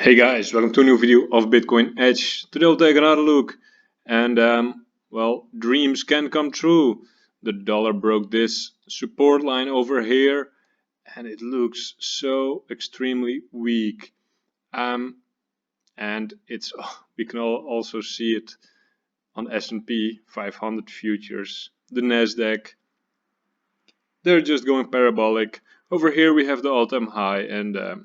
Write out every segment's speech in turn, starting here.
Hey guys, welcome to a new video of Bitcoin Edge. Today we'll take another look and well, dreams can come true. The dollar broke this support line over here and it looks so extremely weak. And we can also see it on S&P 500 futures, the Nasdaq. They're just going parabolic. Over here we have the all-time high and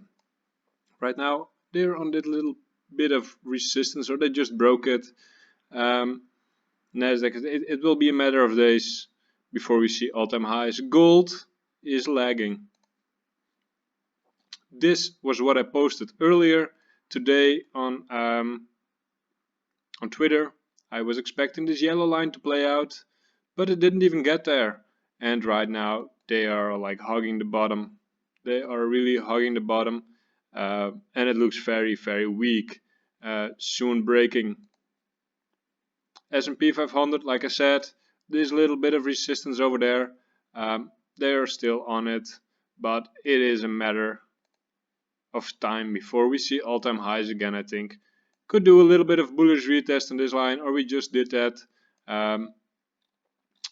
right now they're on that little bit of resistance, or they just broke it. Nasdaq, it will be a matter of days before we see all-time highs. Gold is lagging. This was what I posted earlier today on Twitter. I was expecting this yellow line to play out, but it didn't even get there. And right now they are like hugging the bottom. They are really hugging the bottom. And it looks very, very weak. Soon breaking. S&P 500, like I said, this little bit of resistance over there. They are still on it, but it is a matter of time before we see all-time highs again. I think could do a little bit of bullish retest on this line, or we just did that.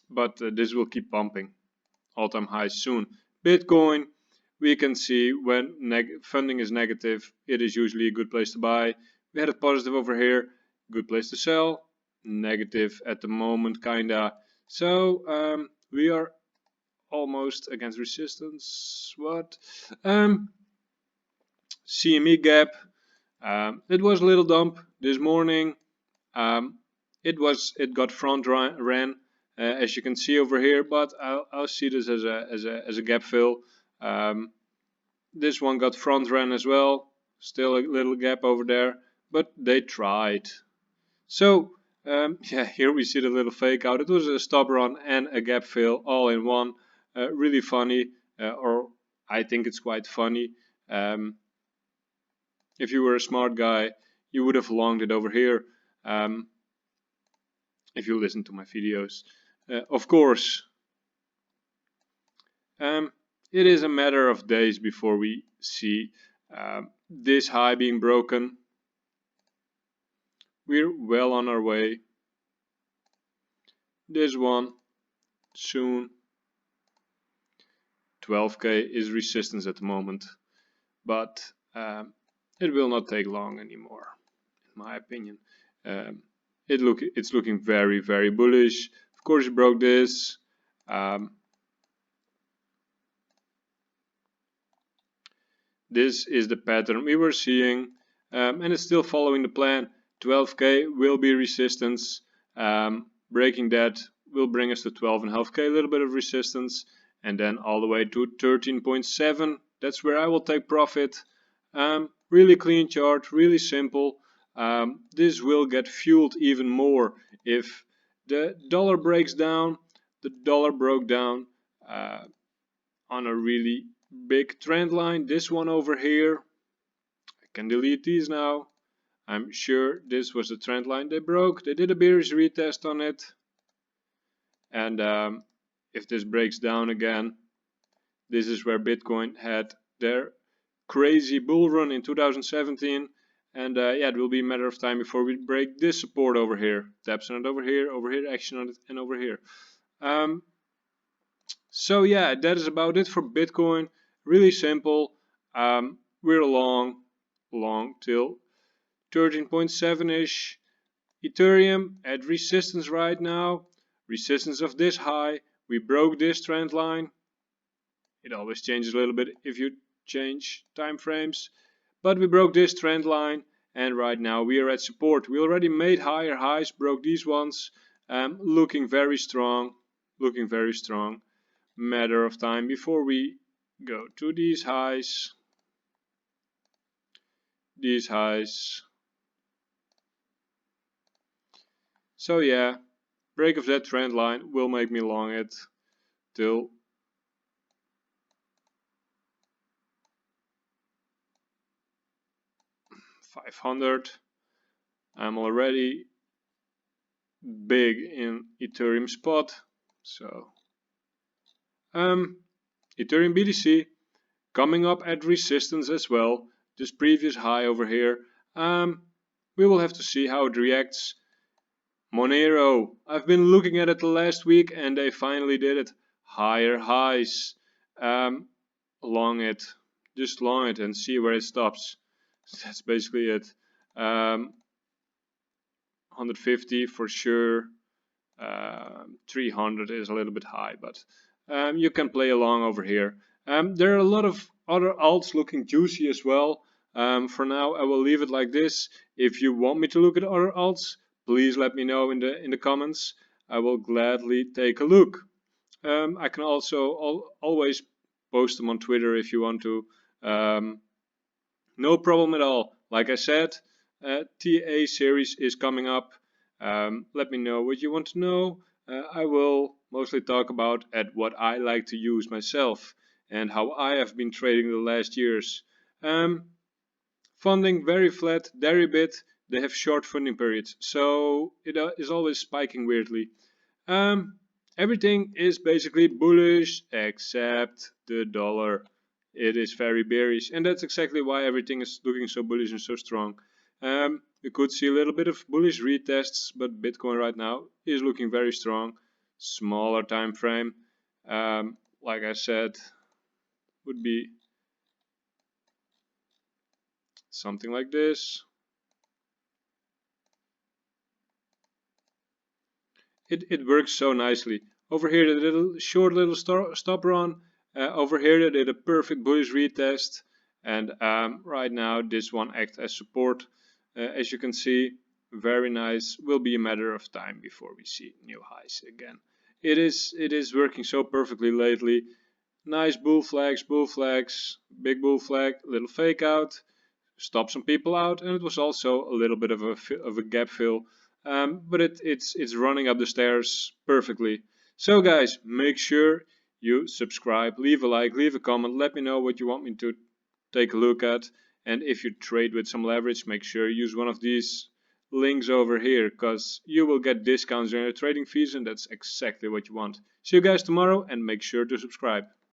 But this will keep pumping all-time highs soon. Bitcoin, we can see when funding is negative, it is usually a good place to buy. We had it positive over here, good place to sell. Negative at the moment, kinda. So we are almost against resistance. What? CME gap. It was a little dump this morning. It got front ran. As you can see over here, but I'll see this as a gap fill. This one got front ran as well, still a little gap over there, but they tried. So yeah, here we see the little fake out. It was a stop run and a gap fill all in one. Really funny, or I think it's quite funny. If you were a smart guy, you would have longed it over here. If you listen to my videos. Of course, it is a matter of days before we see this high being broken. We're well on our way. This one soon. 12k is resistance at the moment, but it will not take long anymore, in my opinion. It's looking very, very bullish. Of course, it broke this. This is the pattern we were seeing, and it's still following the plan. 12k will be resistance. Breaking that will bring us to 12.5k, a little bit of resistance, and then all the way to 13.7. That's where I will take profit. Really clean chart, really simple. This will get fueled even more if the dollar breaks down. The dollar broke down on a really big trend line. This one over here, I can delete these now. I'm sure this was the trend line they broke. They did a bearish retest on it, and if this breaks down again, this is where Bitcoin had their crazy bull run in 2017, and yeah, it will be a matter of time before we break this support over here. Taps on it over here, action on it, and over here. So yeah, that is about it for Bitcoin. Really simple. We're long till 13.7-ish. Ethereum at resistance right now. Resistance of this high. We broke this trend line. It always changes a little bit if you change time frames. But we broke this trend line, and right now we are at support. We already made higher highs, broke these ones. Looking very strong. Matter of time before we go to these highs. So yeah, break of that trend line will make me long it till 500. I'm already big in Ethereum spot, so Ethereum BTC coming up at resistance as well. this previous high over here. We will have to see how it reacts. Monero, I've been looking at it the last week and they finally did it. Higher highs. Long it, just long it and see where it stops. That's basically it. 150 for sure. 300 is a little bit high, but you can play along over here. There are a lot of other alts looking juicy as well. For now, I will leave it like this. If you want me to look at other alts, please let me know in the comments. I will gladly take a look. I can also always post them on Twitter if you want to. No problem at all. Like I said, TA series is coming up. Let me know what you want to know. I will mostly talk about what I like to use myself and how I have been trading the last years. Funding very flat, Bybit, they have short funding periods, so it is always spiking weirdly. Everything is basically bullish except the dollar. It is very bearish, and that's exactly why everything is looking so bullish and so strong. We could see a little bit of bullish retests, but Bitcoin right now is looking very strong. Smaller time frame, like I said, would be something like this. It works so nicely. Over here, the little short little stop run. Over here, they did a perfect bullish retest, and right now this one acts as support. As you can see, very nice. Will be a matter of time before we see new highs again. It is working so perfectly lately. Nice bull flags, big bull flag, little fake out, stop some people out, and it was also a little bit of a gap fill. But it's running up the stairs perfectly. So guys, make sure you subscribe, leave a like, leave a comment, let me know what you want me to take a look at. And if you trade with some leverage, make sure you use one of these links over here, because you will get discounts on your trading fees, and that's exactly what you want. See you guys tomorrow, and make sure to subscribe.